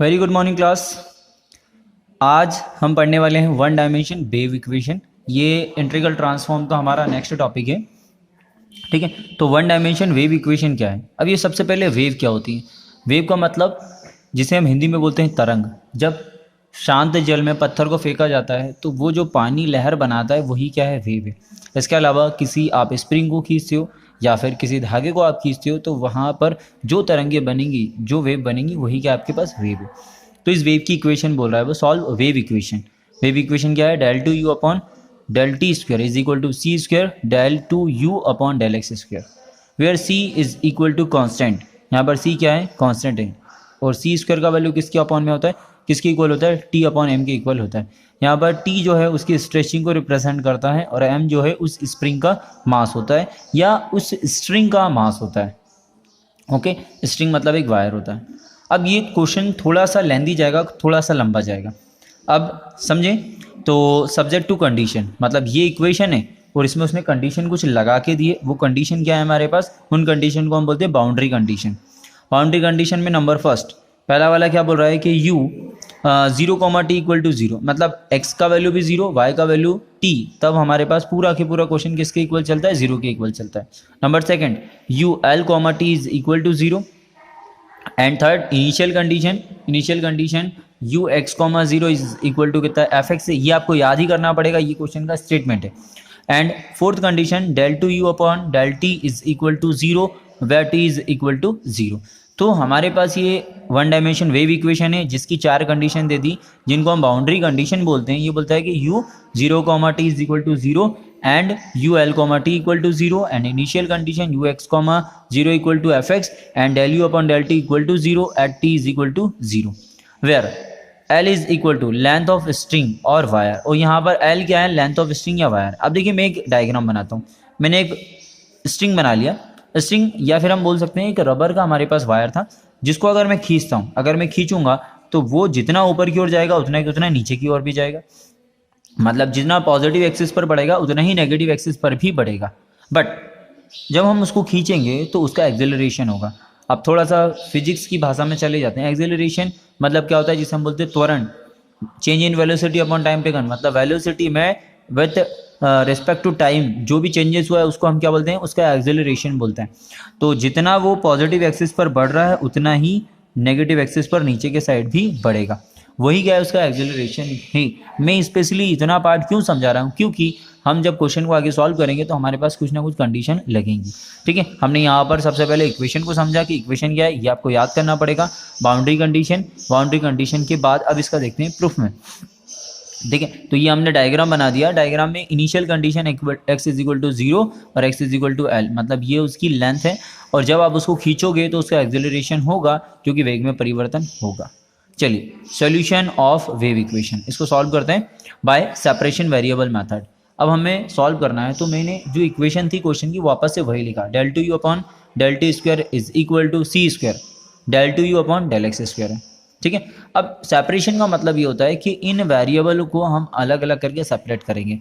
Very good morning class. आज हम पढ़ने वाले हैं वन डायमेंशन वेव इक्वेशन। ये इंटीग्रल ट्रांसफॉर्म का हमारा नेक्स्ट टॉपिक है। ठीक है, तो वन डायमेंशन वेव इक्वेशन क्या है। अब ये सबसे पहले वेव क्या होती है। वेव का मतलब जिसे हम हिंदी में बोलते हैं तरंग। जब शांत जल में पत्थर को फेंका जाता है तो वो जो पानी लहर बनाता है वही क्या है, वेव है। इसके अलावा किसी आप स्प्रिंग को खींचते हो या फिर किसी धागे को आप खींचते हो तो वहाँ पर जो तरंगें बनेंगी, जो वेव बनेंगी वही क्या आपके पास वेव है। तो इस वेव की इक्वेशन बोल रहा है वो solve wave equation. Wave equation क्या है, del two u upon del t square is equal to C square del two u upon del x square, where C is equal to constant. यहाँ पर सी क्या है, कॉन्स्टेंट है। और सी square का value किसके अपॉन में होता है, किसके इक्वल होता है, टी अपॉन एम के इक्वल होता है। यहाँ पर टी जो है उसकी स्ट्रेचिंग को रिप्रेजेंट करता है और एम जो है उस स्प्रिंग का मास होता है या उस स्ट्रिंग का मास होता है। ओके, स्ट्रिंग मतलब एक वायर होता है। अब ये क्वेश्चन थोड़ा सा लेंदी जाएगा, थोड़ा सा लंबा जाएगा। अब समझें तो सब्जेक्ट टू कंडीशन, मतलब ये इक्वेशन है और इसमें उसने कंडीशन कुछ लगा के दिए। वो कंडीशन क्या है हमारे पास, उन कंडीशन को हम बोलते हैं बाउंड्री कंडीशन। बाउंड्री कंडीशन में नंबर फर्स्ट पहला वाला क्या बोल रहा है कि u 0, t इक्वल टू 0, मतलब x का वैल्यू भी 0, y का वैल्यू t, तब हमारे पास पूरा के पूरा क्वेश्चन किसके इक्वल चलता है, 0 के इक्वल चलता है। Number second u l, t is equal to 0। And third initial condition u x, 0 is equal to कितना है, f x। ये आपको याद ही करना पड़ेगा, ये क्वेश्चन का स्टेटमेंट है। And fourth condition del two u upon del t is equal to 0 where t is equal to 0। तो हमारे पास ये वन डायमेंशन वेव इक्वेशन है जिसकी चार कंडीशन दे दी, जिनको हम बाउंड्री कंडीशन बोलते हैं। ये बोलता है कि u 0, t is equal to 0 and u l, t equal to 0 and initial condition u x, 0 equal to F x and del you upon del T equal to 0 at t is equal to 0 where L is equal to length of string और wire. और यहाँ पर L क्या है, length of string या wire. अब देखिए मैं एक डायग्राम बनाता हूँ। मैंने एक स्ट्रिंग बना लिया, स्ट्रिंग या फिर हम बोल सकते हैं एक रबर का हमारे पास वायर था, जिसको अगर मैं खींचता हूँ, अगर मैं खींचूंगा तो वो जितना ऊपर की ओर जाएगा उतना ही उतना नीचे की ओर भी जाएगा। मतलब जितना पॉजिटिव एक्सिस पर बढ़ेगा उतना ही नेगेटिव एक्सिस पर भी बढ़ेगा। बट जब हम उसको खींचेंगे तो उसका एक्सेलरेशन होगा। अब थोड़ा सा फिजिक्स की भाषा में चले जाते हैं। एक्सेलरेशन मतलब क्या होता है, जिसे हम बोलते हैं त्वरण, change in velocity upon time taken. मतलब वेलोसिटी में विथ रिस्पेक्ट टू टाइम जो भी चेंजेस हुआ है उसको हम क्या बोलते हैं, उसका एक्सेलरेशन बोलते हैं। तो जितना वो पॉजिटिव एक्सिस पर बढ़ रहा है उतना ही नेगेटिव एक्सिस पर नीचे के साइड भी बढ़ेगा। वही क्या है, उसका एक्सेलरेशन है। मैं स्पेशली इतना पार्ट क्यों समझा रहा हूँ, क्योंकि हम जब क्वेश्चन को आगे सॉल्व करेंगे तो हमारे पास कुछ ना कुछ कंडीशन लगेंगी। ठीक है, हमने यहाँ पर सबसे पहले इक्वेशन को समझा कि इक्वेशन क्या है, ये आपको याद करना पड़ेगा। बाउंड्री कंडीशन के बाद अब इसका देखते हैं प्रूफ में। ठीक है, तो ये हमने डायग्राम बना दिया। डायग्राम में initial condition x is equal to 0 और x is equal to l, मतलब ये उसकी लेंथ है। और जब आप उसको खींचोगे तो उसका एक्सेलरेशन होगा क्योंकि वेग में परिवर्तन होगा। चलिए, सॉल्यूशन ऑफ वेव इक्वेशन, इसको सॉल्व करते हैं बाय सेपरेशन वेरिएबल मेथड। अब हमें सॉल्व करना है तो मैंने जो इक्वेशन थी क्वेश्चन की वापस से वही लिखा, del two u upon del t square is equal to C square del two u upon del x square है। ठीक है, अब सेपरेशन का मतलब ये होता है कि इन वेरिएबल को हम अलग अलग करके सेपरेट करेंगे।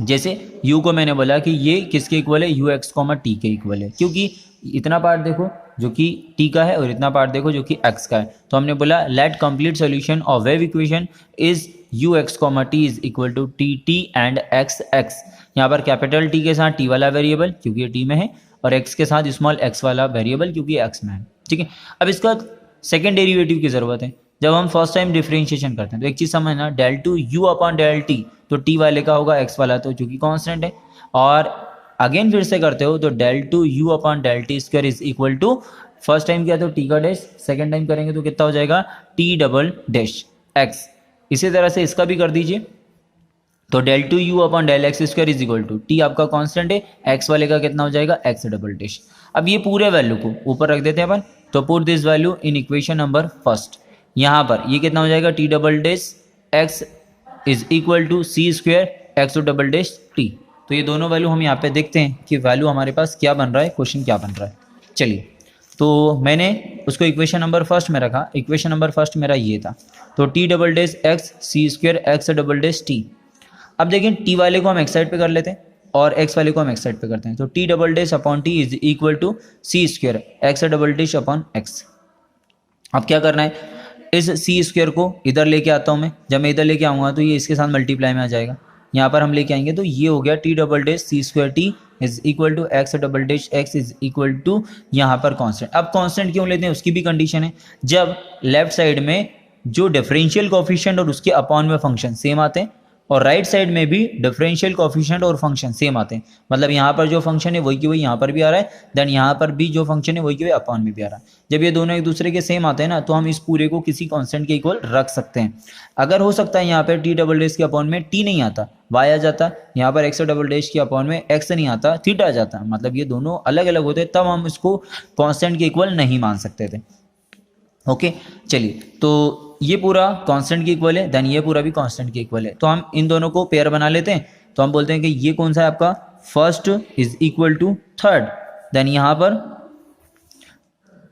जैसे u को मैंने बोला कि ये किसके इक्वल है, u x, t के इक्वल है, क्योंकि इतना पार्ट देखो जो कि t का है और इतना पार्ट देखो जो कि x का है। तो हमने बोला let complete solution of wave equation is u x, t is equal to t and x x। यहाँ पर कैपिटल T के साथ t वाला वेरिएबल क्योंकि ये t में है और x के साथ स्मॉल x वाला वेरिएबल क्योंकि x में है। ठीक है, अब इसका सेकेंड डेरिवेटिव की जरूरत है। जब हम फर्स्ट टाइम डिफरेंशिएशन करते हैं तो एक चीज समझना, del two u upon del t, तो टी वाले का होगा एक्स वाला तो जो कि कांस्टेंट है। और अगेन फिर से करते हो तो del two u upon del t square is equal to, first time किया तो टी का डैश, सेकेंड टाइम करेंगे तो कितना हो जाएगा, टी डबल डैश एक्स। इसी तरह से इसका भी कर दीजिए, तो del two u upon del x square is equal to, t आपका कांस्टेंट है, एक्स वाले का कितना हो जाएगा, एक्स डबल डैश। अब ये पूरे वैल्यू को ऊपर रख देते हैं अपन, तो put this value in equation number first. यहाँ पर ये कितना हो जाएगा, T double dash X is equal to C square X double dash T. तो ये दोनों वैल्यू हम यहाँ पे देखते हैं कि वैल्यू हमारे पास क्या बन रहा है, क्वेश्चन क्या बन रहा है। चलिए, तो मैंने उसको इक्वेशन नंबर फर्स्ट में रखा। इक्वेशन नंबर फर्स्ट मेरा ये था, तो T double dash X C square X double dash T. अब देखिए टी वाले को हम एक्स साइड पे कर लेते हैं और एक्स वाले को हम एक्स साइड पे करते हैं। तो T double dash upon T is equal to C square X double dash upon X. अब क्या करना है, इस सी स्क्वायर को इधर लेके आता हूँ मैं, जब मैं इधर लेके आऊँगा तो ये इसके साथ मल्टीप्लाई में आ जाएगा, यहाँ पर हम लेके आएंगे तो ये हो गया T double dash C square T is equal to X double dash X is equal to यहाँ पर कांस्टेंट। अब कांस्टेंट क्यों लेते हैं उसकी भी कंडीशन है, जब लेफ्ट साइड में जो डिफरेंशियल कोफिशिएंट और उसके अपॉन में फंक्शन सेम आते हैं और राइट साइड में भी डिफरेंशियल कोफिशिएंट और फंक्शन सेम आते हैं, मतलब यहाँ पर जो फंक्शन है वही की वही यहाँ पर भी आ रहा है, देन यहाँ पर भी जो फंक्शन है वही की वही अपॉन में भी आ रहा है। जब ये दोनों एक दूसरे के सेम आते हैं ना तो हम इस पूरे को किसी कांस्टेंट के इक्वल रख सकते हैं। अगर हो सकता है यहाँ पर टी डबल डैश के अपॉन में टी नहीं आता, वाई आ जाता, यहाँ पर एक्स डबल डैश के अपॉन में एक्स नहीं आता, थीटा आ जाता, मतलब ये दोनों अलग अलग होते तब हम इसको कांस्टेंट के इक्वल नहीं मान सकते थे। ओके चलिए, तो ये पूरा कांस्टेंट के इक्वल है, देन ये पूरा भी कांस्टेंट के इक्वल है, तो हम इन दोनों को पेयर बना लेते हैं। तो हम बोलते हैं कि ये कौन सा है आपका, first is equal to third, then यहाँ पर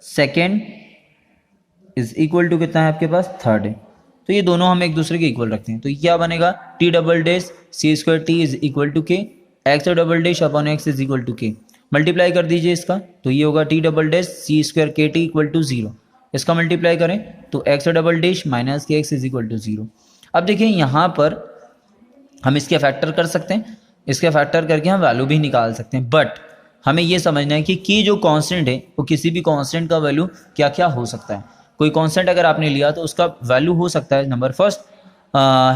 सेकेंड इज इक्वल टू कितना है आपके पास, थर्ड है। तो ये दोनों हम एक दूसरे के इक्वल रखते हैं, तो ये क्या बनेगा, T double dash C square T is equal to K X double dash upon X is equal to K, multiply कर दीजिए इसका, तो ये होगा T double dash C square K T equal to 0, इसका मल्टीप्लाई करें तो X double dash minus K X is equal to 0। अब देखिए यहाँ पर हम इसके फैक्टर कर सकते हैं, इसके फैक्टर करके हम वैल्यू भी निकाल सकते हैं, बट हमें ये समझना है कि के जो कांस्टेंट है वो किसी भी कांस्टेंट का वैल्यू क्या क्या हो सकता है। कोई कांस्टेंट अगर आपने लिया तो उसका वैल्यू हो सकता है, number first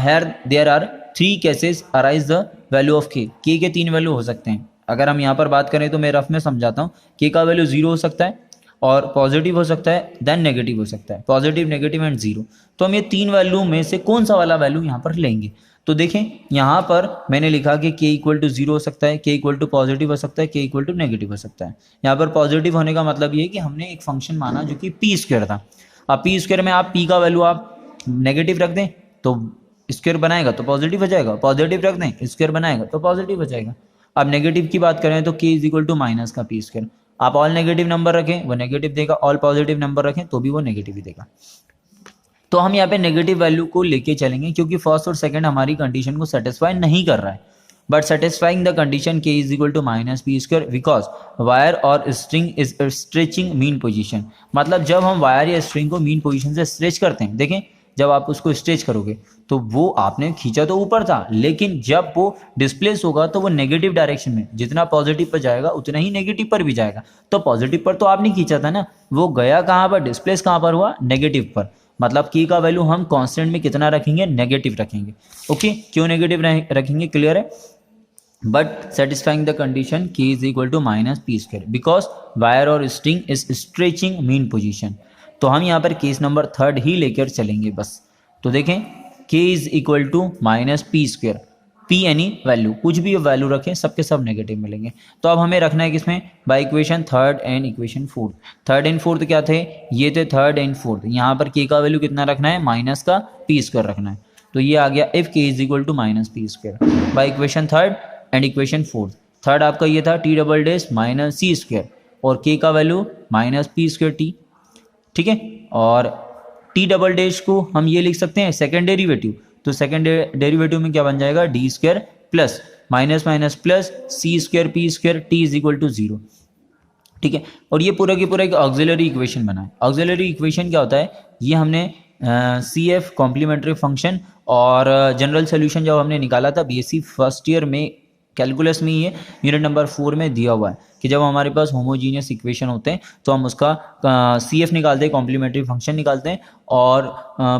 here there are 3 cases arise the value of K K 3 value हो सकते हैं। अगर हम यहाँ पर बात करें तो मैं रफ में समझाता हूँ, के का वैल्यू 0 हो सकता है और पॉजिटिव हो सकता है, देन नेगेटिव हो सकता है, पॉजिटिव नेगेटिव एंड 0। तो हम ये 3 वैल्यू में से कौन सा वाला वैल्यू यहाँ पर लेंगे, तो देखें यहाँ पर मैंने लिखा कि के इक्वल टू 0 हो सकता है, के इक्वल टू पॉजिटिव हो सकता है, के इक्वल टू नेगेटिव हो सकता है। यहाँ पर पॉजिटिव होने का मतलब ये है कि हमने एक फंक्शन माना जो कि पी स्क्वायर था। अब पी स्क्वायर में आप पी का वैल्यू आप नेगेटिव रख दें तो स्क्वायर बनाएगा तो पॉजिटिव हो जाएगा, पॉजिटिव रख दें स्क्वायर बनाएगा तो पॉजिटिव हो जाएगा। अब नेगेटिव की बात करें तो के इज इक्वल टू माइनस का पी स्क्वायर, आप ऑल नेगेटिव नंबर रखें वो नेगेटिव देगा, ऑल पॉजिटिव नंबर रखें तो भी वो नेगेटिव ही देगा। तो हम यहाँ पे नेगेटिव वैल्यू को लेके चलेंगे क्योंकि फर्स्ट और सेकंड हमारी कंडीशन को सेटिस्फाई नहीं कर रहा है, but satisfying the condition K is equal to minus P square because wire और string is stretching mean position. मतलब जब हम वायर या स्ट्रिंग को मीन पोजीशन से स्ट्रेच करते हैं, देखें जब आप उसको स्ट्रेच करोगे तो वो आपने खींचा तो ऊपर था, लेकिन जब वो डिस्प्लेस होगा तो वो नेगेटिव डायरेक्शन में, जितना पॉजिटिव पर जाएगा उतना ही नेगेटिव पर भी जाएगा। तो पॉजिटिव पर तो आपने खींचा था ना, वो गया कहाँ पर, डिस्प्लेस कहाँ पर हुआ, नेगेटिव पर। मतलब की का वैल्यू हम कांस्टेंट में कितना रखेंगे, नेगेटिव रखेंगे। ओके, क्यों नेगेटिव रखेंगे, क्लियर है। But satisfying the condition K is equal to minus P square because wire और string is stretching mean position. तो हम यहाँ पर केस नंबर 3 ही लेकर चलेंगे बस। तो देखें K is equal to minus P square, P any value, कुछ भी वैल्यू रखें सबके सब नेगेटिव मिलेंगे। तो अब हमें रखना है किसमें, bye equation 3rd and equation 4th। 3rd and 4th क्या थे, ये थे 3rd एंड 4th। यहाँ पर के का वैल्यू कितना रखना है, माइनस का पी स्क्वायर रखना है। तो ये आ गया if K is equal to minus P square by equation 3rd and equation 4th। 3rd आपका ये था T double dash minus C square और के का value minus P square T, ठीक है। और टी डबल डैश को हम ये लिख सकते हैं सेकेंड डेरिवेटिव, तो सेकेंड डेरिवेटिव में क्या बन जाएगा, D square plus minus minus plus C square P square T is equal to 0, ठीक है। और ये पूरा की पूरा एक ऑक्सिलरी इक्वेशन बना है। ऑक्सिलरी इक्वेशन क्या होता है, ये हमने सी एफ कॉम्प्लीमेंट्री फंक्शन और जनरल सोल्यूशन जब हमने निकाला था बीएससी फर्स्ट ईयर में, कैलकुलस में, ये यूनिट नंबर 4 में दिया हुआ है कि जब हमारे पास होमोजीनियस इक्वेशन होते हैं तो हम उसका सी एफ निकालते हैं, कॉम्प्लीमेंट्री फंक्शन निकालते हैं और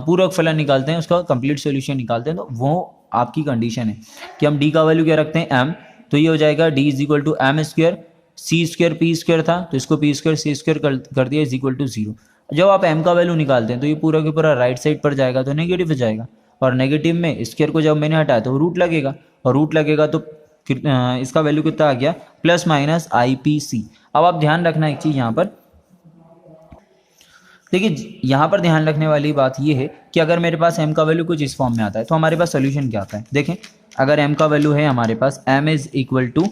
पूरक फलन निकालते हैं, उसका कंप्लीट सॉल्यूशन निकालते हैं। तो वो आपकी कंडीशन है कि हम डी का वैल्यू क्या रखते हैं, एम, तो ये हो जाएगा D is equal to M square, C square P square था तो इसको पी स्क्वायर सी स्क्वायर कर दिया इज इक्वल टू 0। जब आप एम का वैल्यू निकालते हैं तो ये पूरा के पूरा राइट साइड पर जाएगा तो नेगेटिव हो जाएगा, और नेगेटिव में स्क्वायर को जब मैंने हटाया तो रूट लगेगा, और रूट लगेगा तो इसका वैल्यू कितना आ गया, plus minus I P C. अब आप ध्यान रखना एक चीज यहाँ पर, देखिए यहाँ पर ध्यान रखने वाली बात ये है कि अगर मेरे पास m का वैल्यू कुछ इस फॉर्म में आता है तो हमारे पास सोल्यूशन क्या आता है। देखें अगर m का वैल्यू है हमारे पास m is equal to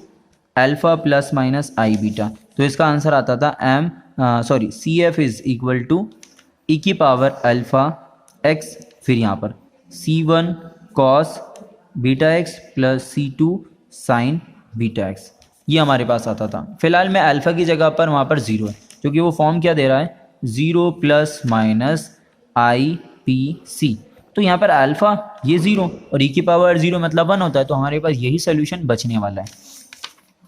alpha plus minus I beta, तो इसका आंसर आता था C F is equal to E की पावर अल्फा एक्स, फिर यहाँ पर c1 cos beta X plus c2 sine beta X, ये हमारे पास आता था। फिलहाल मैं अल्फा की जगह पर वहाँ पर 0 है क्योंकि वो फॉर्म क्या दे रहा है, 0 plus minus I P C. तो यहाँ पर अल्फा ये 0 और e की पावर 0 मतलब 1 होता है, तो हमारे पास यही सोल्यूशन बचने वाला है।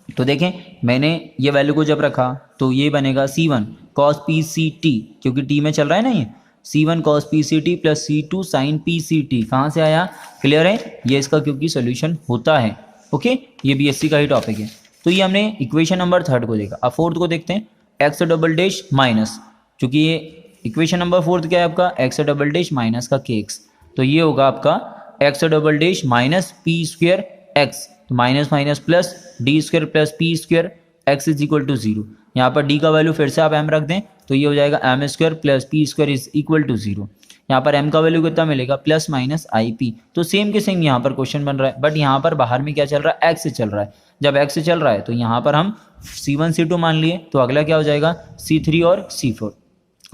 तो देखें मैंने ये वैल्यू को जब रखा तो ये बनेगा C1 cos PCT, क्योंकि टी में चल रहा है ना ये, C1 cos PCT plus C2 sin PCT। कहाँ से आया, क्लियर है, ये इसका क्योंकि सोल्यूशन होता है। ओके, ये BSc का ही टॉपिक है। तो ये हमने इक्वेशन नंबर 3 को देखा। अब 4th को देखते हैं, एक्स डबल डैश माइनस, चूंकि ये इक्वेशन नंबर 4 क्या है आपका, एक्स डबल डैश माइनस का KX, तो ये होगा आपका X double dash minus P square X, तो minus minus plus D square plus P square X is equal to 0। यहाँ पर डी का वैल्यू फिर से आप m रख दें तो ये हो जाएगा M square plus P square is equal to 0। यहाँ पर m का वैल्यू कितना मिलेगा, प्लस माइनस आई पी। तो सेम के सेम यहाँ पर क्वेश्चन बन रहा है, बट यहाँ पर बाहर में क्या चल रहा है, x से चल रहा है। जब x से चल रहा है तो यहाँ पर हम C1 C2 मान लिए, तो अगला क्या हो जाएगा C3 और C4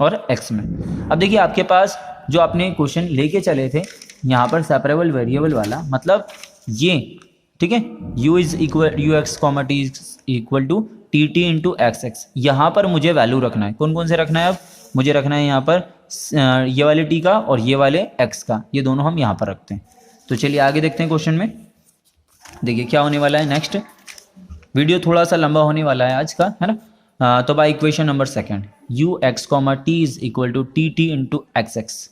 और x में। अब देखिए आपके पास जो आपने क्वेश्चन लेके चले थे यहाँ पर सेपरेबल वेरिएबल वाला, मतलब ये ठीक है, u is equal U X comma T equal to T T into X X. यहाँ पर मुझे वैल्यू रखना है, कौन कौन से रखना है, अब मुझे रखना है यहाँ पर ये वाले टी का और ये वाले एक्स का, ये दोनों हम यहाँ पर रखते हैं। तो चलिए आगे देखते हैं क्वेश्चन में। देखिए क्या होने वाला है नेक्स्ट, वीडियो थोड़ा सा लंबा होने वाला है आज का, है ना। तो by equation number 2 U X comma T is equal to T T into X X.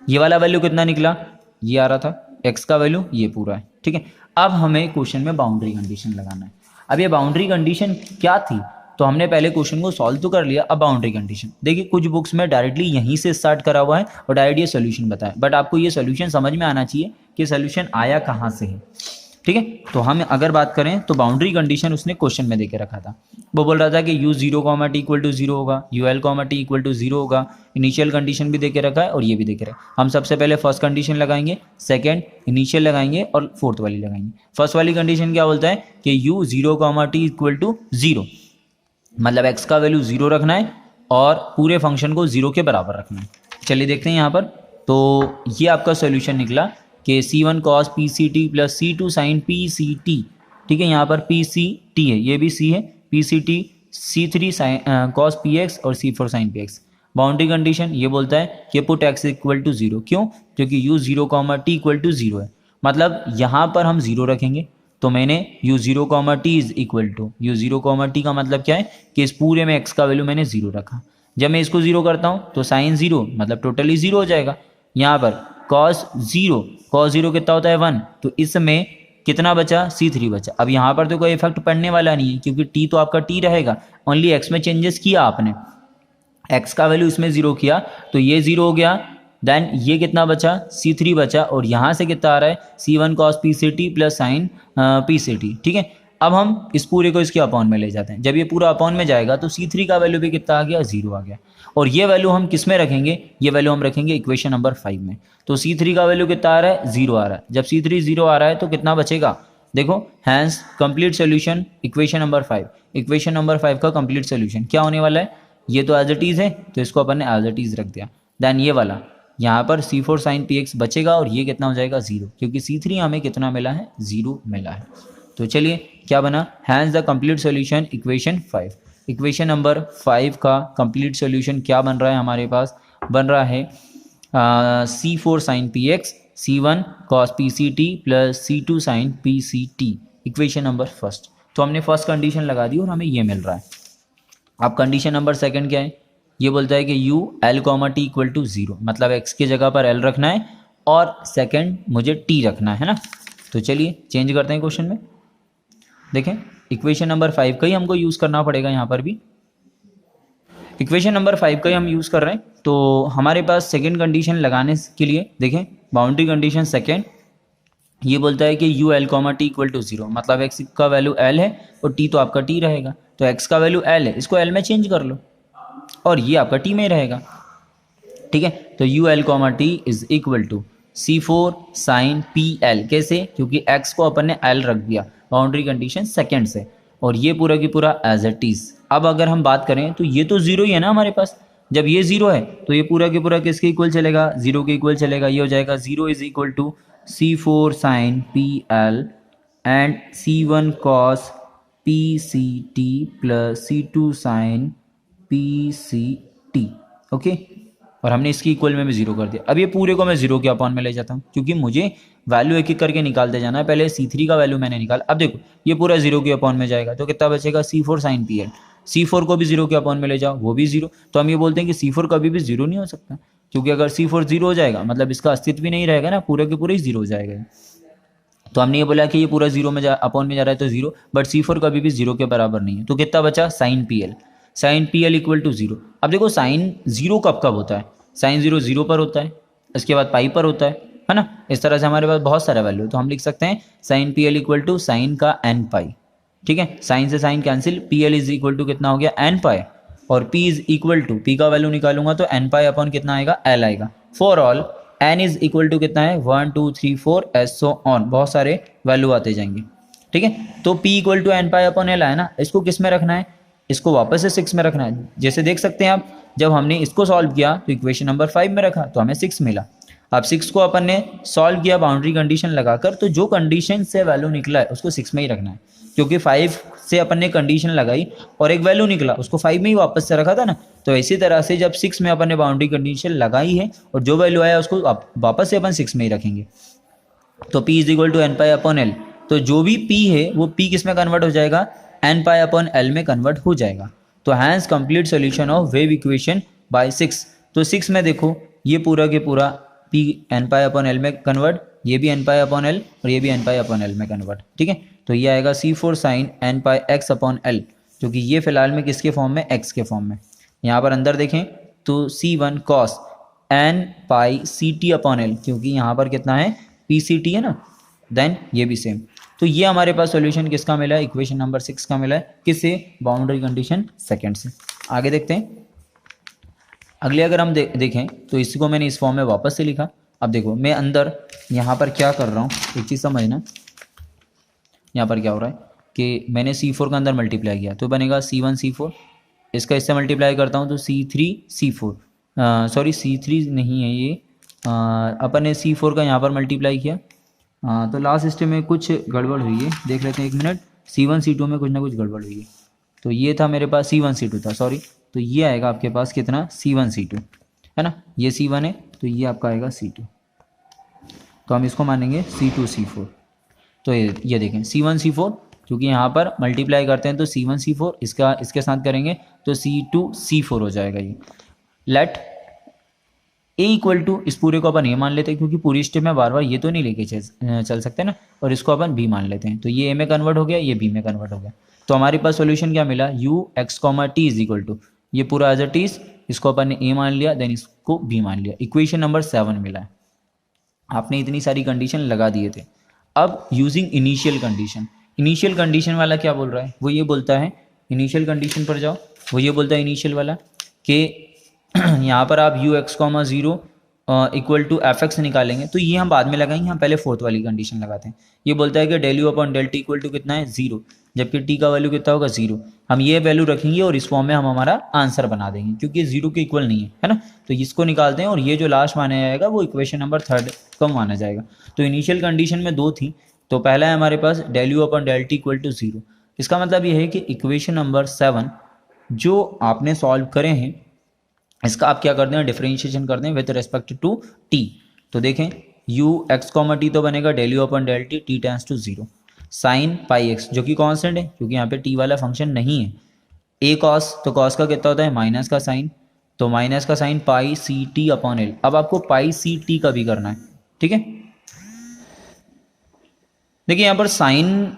ये वाला वैल्यू कितना निकला, ये आ रहा था, एक्स का वैल्यू ये पूरा है, ठीक है। अब हमें क्वेश्चन में बाउंड्री कंडीशन लगाना है। अब ये बाउंड्री कंडीशन क्या थी, तो हमने पहले क्वेश्चन को सॉल्व तो कर लिया। अब बाउंड्री कंडीशन देखिए, कुछ बुक्स में डायरेक्टली यहीं से स्टार्ट करा हुआ है और डायरेक्ट ये सोल्यूशन बताया, बट आपको ये सोल्यूशन समझ में आना चाहिए कि सोल्यूशन आया कहाँ से है, ठीक है। तो हम अगर बात करें तो बाउंड्री कंडीशन उसने क्वेश्चन में देके रखा था। वो बोल रहा था कि u 0 comma T equal to 0 होगा, ul comma T equal to 0 होगा। इनिशियल कंडीशन भी देके रखा है और ये भी देके रखा है। हम सबसे पहले फर्स्ट कंडीशन लगाएंगे, सेकंड इनिशियल लगाएंगे और फोर्थ वाली लगाएंगे। फर्स्ट वाली कंडीशन क्या बोलता है कि u 0 comma T equal to 0, मतलब x का वैल्यू 0 रखना है और पूरे फंक्शन को 0 के बराबर रखना है। चलिए देखते हैं यहाँ पर, तो ये आपका सोल्यूशन निकला कि C1 cos PCT plus C2 sin PCT, ठीक है। यहाँ पर PCT है, ये भी C है, PCT C3 cos PX और C4 sin PX। Boundary condition ये बोलता है कि पुट x इक्वल टू 0, क्यों, क्योंकि u 0 comma T equal to 0 है, मतलब यहाँ पर हम 0 रखेंगे। तो मैंने u 0 comma T is equal to, u 0 comma T का मतलब क्या है कि इस पूरे में x का वैल्यू मैंने 0 रखा। जब मैं इसको 0 करता हूँ तो साइन 0 मतलब टोटली 0 हो जाएगा। यहाँ पर cos 0 कितना होता है 1, तो इसमें कितना बचा, C3 बचा। अब यहाँ पर तो कोई इफेक्ट पड़ने वाला नहीं है क्योंकि t तो आपका t रहेगा, ओनली x में चेंजेस किया आपने, x का वैल्यू इसमें 0 किया तो ये 0 हो गया। देन ये कितना बचा, C3 बचा, और यहाँ से कितना आ रहा है C1 cos PCT plus sign PCT, ठीक है। अब हम इस पूरे को इसके अपॉन में ले जाते हैं। जब ये पूरा अपॉन में जाएगा तो C3 का वैल्यू भी कितना आ गया, 0 आ गया। और ये वैल्यू हम किस में रखेंगे, ये वैल्यू हम रखेंगे इक्वेशन नंबर 5 में। तो C3 का वैल्यू कितना आ रहा है, 0 आ रहा है। जब C3 0 आ रहा है तो कितना बचेगा, देखो hence complete solution equation number 5। Equation number 5 का कंप्लीट सोल्यूशन क्या होने वाला है, ये तो एज इट इज़ है तो इसको अपन ने एज इट इज़ रख दिया। देन ये वाला यहाँ पर C4 sin PX बचेगा और ये कितना हो जाएगा 0, क्योंकि C3 हमें कितना मिला है, 0 मिला है। तो चलिए क्या बना, hence the complete solution equation 5। Equation number 5 का कंप्लीट सोल्यूशन क्या बन रहा है हमारे पास, बन रहा है C4 sin PX C1 cos PCT plus C2 sin PCT, equation number first. तो हमने फर्स्ट कंडीशन लगा दी और हमें ये मिल रहा है। अब कंडीशन नंबर सेकंड क्या है, ये बोलता है कि u l comma T equal to 0, मतलब x की जगह पर l रखना है और सेकंड मुझे t रखना है ना। तो चलिए चेंज करते हैं क्वेश्चन में। देखें इक्वेशन नंबर 5 का ही हमको यूज़ करना पड़ेगा, यहाँ पर भी इक्वेशन नंबर 5 का ही हम यूज़ कर रहे हैं। तो हमारे पास सेकेंड कंडीशन लगाने के लिए देखें बाउंड्री कंडीशन सेकेंड, ये बोलता है कि u l comma T equal to 0, मतलब x का वैल्यू l है और t तो आपका t रहेगा। तो x का वैल्यू l है, इसको l में चेंज कर लो और ये आपका t में रहेगा, ठीक है। तो u l comma T is equal to C4 sin PL, कैसे, क्योंकि x को अपन ने l रख दिया बाउंड्री कंडीशन सेकेंड से, और ये पूरा की पूरा एज इट इज। अब अगर हम बात करें तो ये तो 0 ही है ना हमारे पास, जब ये 0 है तो ये पूरा के पूरा किसके इक्वल चलेगा, 0 के इक्वल चलेगा। ये हो जाएगा 0 is equal to C4 sin PL and C1 cos PCT plus C2 sin PCT, okay. और हमने इसकी इक्वल में भी जीरो कर दिया। अब ये पूरे को मैं जीरो के अपॉन में ले जाता हूँ, क्योंकि मुझे वैल्यू एक एक करके निकालते जाना है। पहले C3 का वैल्यू मैंने निकाला, अब देखो ये पूरा जीरो के अपॉन में जाएगा, तो कितना बचेगा C4 sin PL। C4 को भी जीरो के अपॉन में ले जाओ, वो भी जीरो। तो हम ये बोलते हैं कि C4 कभी भी जीरो नहीं हो सकता, क्योंकि अगर C4 जीरो हो जाएगा मतलब इसका अस्तित्व भी नहीं रहेगा ना, पूरे के पूरे ही जीरो हो जाएगा। तो हमने ये बोला कि ये पूरा जीरो में अपॉन में जा रहा है तो जीरो, बट C4 कभी भी जीरो के बराबर नहीं है। तो कितना बचा sin PL, sin PL equal to zero. अब देखो साइन जीरो कब कब होता है, साइन जीरो जीरो पर होता है, इसके बाद पाई पर होता है ना। इस तरह से हमारे पास बहुत सारा वैल्यू, तो हम लिख सकते हैं sin PL equal to sine का n पाई। ठीक है, साइन से sine cancel, PL is equal to कितना हो गया n पाई, और P is equal to, P का वैल्यू निकालूंगा तो n पाई अपॉन कितना आएगा L आएगा। For all n is equal to कितना है 1 2 3 4 एस सो ऑन, बहुत सारे वैल्यू आते जाएंगे। ठीक है, तो P equal to n pi upon L आया ना, इसको किस में रखना है, इसको वापस से 6 में रखना है। जैसे देख सकते हैं आप, जब हमने इसको सॉल्व किया तो इक्वेशन नंबर 5 में रखा तो हमें 6 मिला। अब 6 को अपन ने सॉल्व किया बाउंड्री कंडीशन लगाकर, तो जो कंडीशन से वैल्यू निकला है उसको 6 में ही रखना है, क्योंकि 5 से अपन ने कंडीशन लगाई और एक वैल्यू निकला, उसको 5 में ही वापस से रखा था ना। तो इसी तरह से जब 6 में अपन ने बाउंड्री कंडीशन लगाई है और जो वैल्यू आया उसको वापस से अपन 6 में ही रखेंगे। तो P is equal to n pi upon L, तो जो भी P है वो P किस में कन्वर्ट हो जाएगा, n पाई अपॉन L में कन्वर्ट हो जाएगा। तो hence complete solution of wave equation by 6। तो 6 में देखो ये पूरा के पूरा P n pi upon L में कन्वर्ट, ये भी n पाई अपॉन L और ये भी n पाई अपॉन L में कन्वर्ट। ठीक है, तो ये आएगा C4 साइन n पाई x अपॉन L, जो कि ये फिलहाल में किसके फॉर्म में, x के फॉर्म में। यहाँ पर अंदर देखें तो C1 cos n पाई CT अपॉन L, क्योंकि यहाँ पर कितना है PCT है ना, देन ये भी सेम। तो ये हमारे पास सॉल्यूशन किसका मिला है, इक्वेशन नंबर 6 का मिला है, किससे, बाउंड्री कंडीशन सेकंड से। आगे देखते हैं, अगले अगर हम देखें तो इसको मैंने इस फॉर्म में वापस से लिखा। अब देखो मैं अंदर यहाँ पर क्या कर रहा हूँ, एक चीज़ समझना, यहाँ पर क्या हो रहा है कि मैंने C4 का अंदर मल्टीप्लाई किया तो बनेगा C1 C4, इसका इससे मल्टीप्लाई करता हूँ तो C3 C4, सॉरी C3 नहीं है ये, अपन ने C4 का यहाँ पर मल्टीप्लाई किया। तो लास्ट स्टेप में कुछ गड़बड़ हुई है, देख लेते हैं एक मिनट। C1 C2 में कुछ ना कुछ गड़बड़ हुई है, तो ये था मेरे पास C1 C2 था, सॉरी, तो ये आएगा आपके पास कितना C1 C2 है ना, ये C1 है तो ये आपका आएगा C2, तो हम इसको मानेंगे C2 C4। तो ये देखें C1 C4, क्योंकि यहाँ पर मल्टीप्लाई करते हैं तो C1 C4, इसका इसके साथ करेंगे तो C2 C4 हो जाएगा। ये लेट A इक्वल टू, इस पूरे को अपन ये मान लेते हैं क्योंकि पूरी स्टेप में बार बार ये तो नहीं लेके चल सकते ना, और इसको अपन B मान लेते हैं। तो ये A में कन्वर्ट हो गया, ये B में कन्वर्ट हो गया। तो हमारे पास सॉल्यूशन क्या मिला, u x, t is equal to, ये पूरा एज अ टीज, इसको अपन ने A मान लिया, देन इसको B मान लिया। इक्वेशन नंबर 7 मिला है। आपने इतनी सारी कंडीशन लगा दिए थे। अब using initial condition, initial condition वाला क्या बोल रहा है, वो ये बोलता है, इनिशियल कंडीशन पर जाओ, वो ये बोलता है इनिशियल वाला कि यहाँ पर आप u x, 0 equal to F X निकालेंगे, तो ये हम बाद में लगाएंगे, हम पहले फोर्थ वाली कंडीशन लगाते हैं। ये बोलता है कि del you upon del T equal to कितना है 0, जबकि टी का वैल्यू कितना होगा 0। हम ये वैल्यू रखेंगे और इस फॉर्म में हम हमारा आंसर बना देंगे, क्योंकि 0 के इक्वल नहीं है ना। तो इसको निकालते हैं और ये जो लास्ट माना जाएगा वो इक्वेशन नंबर 3 कम माना जाएगा। तो इनिशियल कंडीशन में 2 थी, तो पहला है हमारे पास del you upon del T equal to 0। इसका मतलब ये है कि इक्वेशन नंबर 7 जो आपने सॉल्व करे हैं, इसका आप क्या करते हैं, डिफरेंशिएशन करते हैं विद रिस्पेक्ट टू टी। तो देखें u x, t तो बनेगा del you upon del T, T tends to 0, sine pi x जो कि कांस्टेंट है क्योंकि यहाँ पे t वाला फंक्शन नहीं है। a cos, तो cos का कितना होता है माइनस का साइन, तो माइनस का sine pi C T upon L. अब आपको पाई सी टी का भी करना है, ठीक है। देखिए यहाँ पर साइन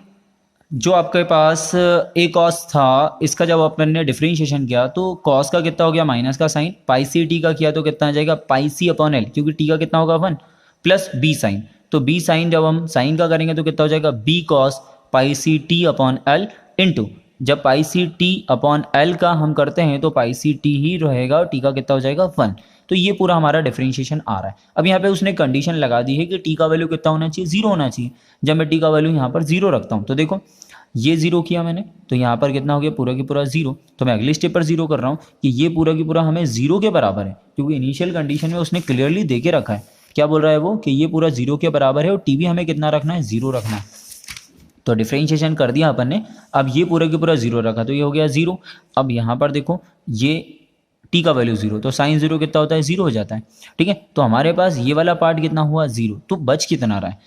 जो आपके पास a cos था, इसका जब अपन ने डिफरेंशिएशन किया तो cos का कितना हो गया माइनस का साइन, पाई सी टी का किया तो कितना आ जाएगा पाई सी अपॉन एल, क्योंकि t का कितना होगा 1 प्लस b साइन। तो b साइन जब हम साइन का करेंगे तो कितना हो जाएगा b cos pi C T upon L into, जब pi C T upon L का हम करते हैं तो पाई सी टी ही रहेगा और t का कितना हो जाएगा 1। तो ये पूरा हमारा डिफरेंशिएशन आ रहा है। अब यहाँ पे उसने कंडीशन लगा दी है कि t का वैल्यू कितना होना चाहिए 0 होना चाहिए। जब मैं t का वैल्यू यहाँ पर 0 रखता हूँ तो देखो ये 0 किया मैंने, तो यहाँ पर कितना हो गया पूरा की पूरा 0। तो मैं अगले स्टेप पर 0 कर रहा हूँ कि ये पूरा की पूरा हमें 0 के बराबर है, क्योंकि इनिशियल कंडीशन में उसने क्लियरली दे के रखा है। क्या बोल रहा है वो कि ये पूरा 0 के बराबर है और टी भी हमें कितना रखना है 0 रखना है। तो डिफरेंशिएशन कर दिया अपन ने, अब ये पूरा की पूरा 0 रखा तो ये हो गया 0। अब यहाँ पर देखो ये टी का वैल्यू जीरो, तो साइन जीरो कितना होता है, जीरो हो जाता है। ठीक है, तो हमारे पास ये वाला पार्ट कितना हुआ, जीरो, तो बच कितना रहा है,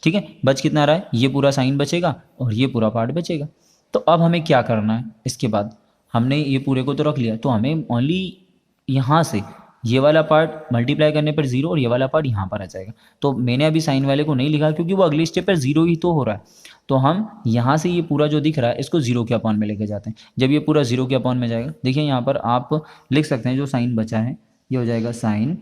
ठीक है, बच कितना रहा है, ये पूरा साइन बचेगा और ये पूरा पार्ट बचेगा। तो अब हमें क्या करना है, इसके बाद हमने ये पूरे को तो रख लिया, तो हमें ओनली यहाँ से ये वाला पार्ट मल्टीप्लाई करने पर जीरो और ये वाला पार्ट यहाँ पर आ जाएगा। तो मैंने अभी साइन वाले को नहीं लिखा क्योंकि वो अगले स्टेप पर जीरो ही तो हो रहा है। तो हम यहाँ से ये पूरा जो दिख रहा है इसको जीरो के अपॉन में लेके जाते हैं। जब ये पूरा जीरो के अपॉन में जाएगा, देखिए यहाँ पर आप लिख सकते हैं जो साइन बचा है ये हो जाएगा साइन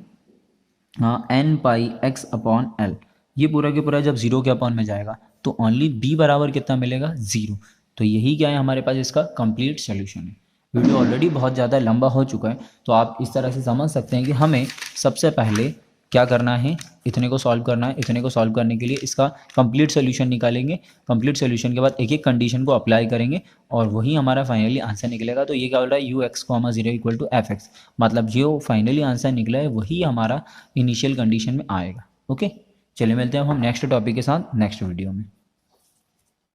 एन पाई एक्स अपॉन एल। ये पूरा के पूरा जब जीरो के अपॉन में जाएगा तो ओनली बी बराबर कितना मिलेगा, जीरो। तो यही क्या है हमारे पास इसका कंप्लीट सोल्यूशन है। वीडियो ऑलरेडी बहुत ज़्यादा लंबा हो चुका है, तो आप इस तरह से समझ सकते हैं कि हमें सबसे पहले क्या करना है, इतने को सॉल्व करना है। इतने को सॉल्व करने के लिए इसका कंप्लीट सोल्यूशन निकालेंगे। कंप्लीट सोल्यूशन के बाद एक एक कंडीशन को अप्लाई करेंगे और वही हमारा फाइनली आंसर निकलेगा। तो ये क्या बोल रहा है, U X comma zero equal to F X, मतलब जो फाइनली आंसर निकला है वही हमारा इनिशियल कंडीशन में आएगा। ओके, चलिए मिलते हैं हम नेक्स्ट टॉपिक के साथ नेक्स्ट वीडियो में।